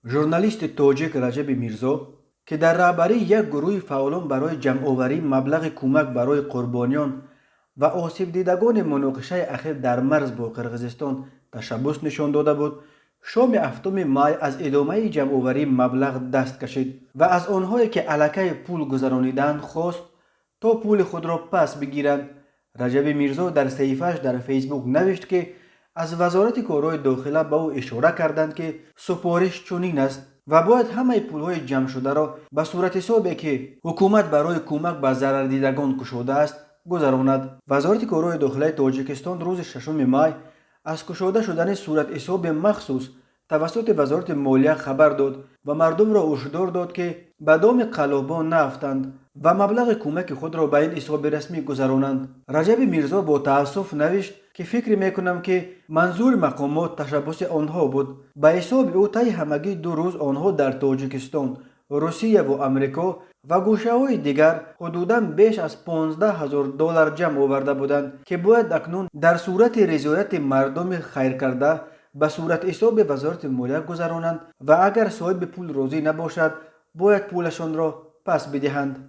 ژورنالیست تاجیک رجب میرزا که در رهبری یک گروه فعالان برای جمعآوری مبلغ کمک برای قربانیان و آسیب دیدگان مناقشه اخیر در مرز با قرقیزستان تشبث نشان داده بود، شام 7 مای از ادامه جمعآوری مبلغ دست کشید و از آنهایی که الکه پول گذرانیدند خواست تا پول خود را پس بگیرند. رجب میرزا در صحیفه‌اش در فیسبوک نوشت که از وزارت کارهای داخله به او اشاره کردند که سفارش چنین است و باید همه پولهای جمع شده را به صورت حسابی که حکومت برای کمک به ضرر دیدگان گشوده است گذراند. وزارت کارهای داخله تاجیکستان روز 6 مای از گشوده شدن صورت حساب مخصوص توسط وزارت مالیه خبر داد و مردم را هشدار داد که به دام قلابان نافتند و مبلغ کمک خود را به این حساب رسمی گذرانند. رجب میرزا با تأسف نوشت که فکر میکنم که منظور مقامات تشبث آنها بود. به حساب او طی همگی 2 روز آنها در تاجیکستان، روسیه و امریکا و گوشه های دیگر حدوداً بیش از $15,000 جمع آورده بودند که باید اکنون در صورت رضایت مردم خیر کرده به صورت حساب وزارت مالیه گذرانند و اگر صاحب پول راضی نباشد باید پولشان را پس بدهند.